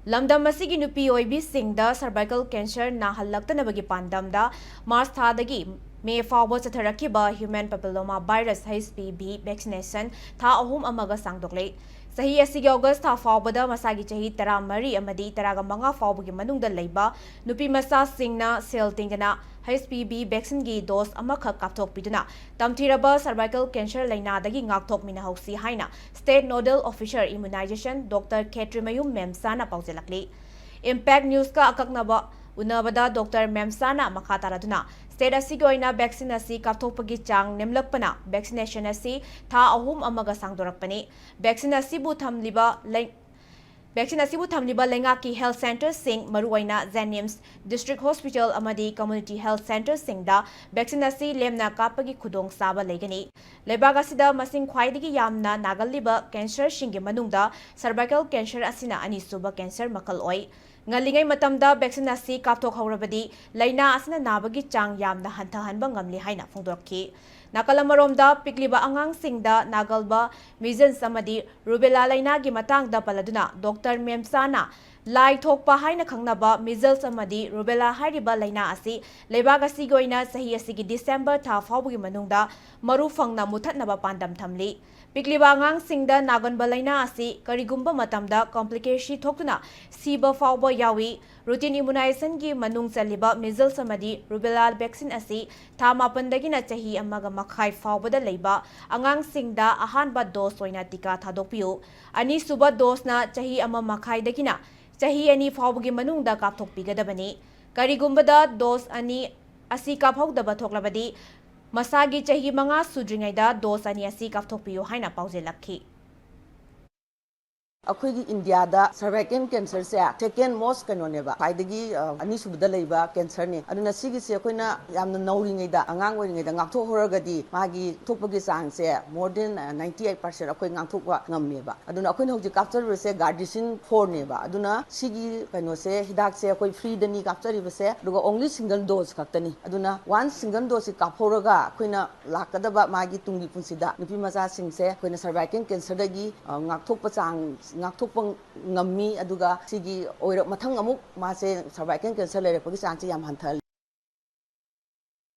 lamdam asigi nupi oibisingda cervical cancer nahalaktanabagi pandamda March thadagi May fawba chatharakiba human papilloma virus HPV vaccination tha ahum amaga sangdoklei sahi asigi August tha fawbada masagi chahi 13 amadi 15 fawbagi manungda leiba nupi masa singna sel tingana HPV vaccine gi dose amakha kapthok piduna tamthiraba cervical cancer lainadagi ngakthok minahausi haina state nodal officer immunization Dr. Ketrimayum Memsana paujelakli impact news ka akaknaba unabada Dr. Memsana makataraduna state asigi oina vaccine asi kapthokpagi chang nemlakpana vaccination asi tha ahum amaga sangdorakpani vaccine asi bu thamliba lenga ki health center sing maruaina Zenims district hospital amadi community health center singda vaccine asi lemna kapagi khudong saba legani lebaga sida masing khwaidigi yamna nagalliba cancer shingi manungda cervical cancer asina ani suba cancer makal oi ngalingay matamda vaccine asi kapthok haurabadi laina asina nabagi chang yamna hantahanba ngamli haina phongdorki Nakalamaromda pikliba angang singda nagalba measles amadi rubella laina gi matangda paladuna Dr. Memsana lai thokpa haina khangnaba measles amadi rubella hairiba laina asi lebaga sigoina sahi asigi December tha fawbugi manungda maru phangna muthatnaba pandam thamli pikliba angang singda naganba laina asi karigumba matamda complication thoktuna siba fawba yawi routine immunization gi manung chaliba measles amadi rubella vaccine asi tha mapandagina chahi amaga makhai fawbada leiba angang singda ahanba dose oina tika thadokpiu ani suba dose na chahi ama makhai dagina chahi ani fawbugi manungda kapthokpigadabani karigumbada dose ani asi kaphogdaba thoklabadi masagi chahi manga sudringaida dose ani asi kapthokpiu haina paujelakhi अखोई India दा cervical cancer से second most कनोनेबा फाइदगी अनिसुबदा लेबा cancer ने अदुना सिगी से अखोइना यामना नौरिङैदा अंगांग ओरिङैदा गांथो होरगदी मागी थोपगी चांग से more than 98% अखोइ गांथोबा ngамमेबा अदुना अखोइना होजि काप्चर से गार्डिसिन 4 नेबा अदुना सिगी कनो से हिदाक से अखोइ फ्री दनी काप्चरिबा से दुगा ओनली सिंगल डोज खक्तनी अदुना वन सिंगल डोज काफोरगा अखोइना लाकदबा मागी तुंगी पुंसिदा नुपि मचा सिंग से अखोइना सर्वाइकल कैंसर दगी गांथोपा चांग ngakthokpa ngammi aduga sigi oirok mathang amuk ma se cervical cancer lerekpagi chance yam hanthal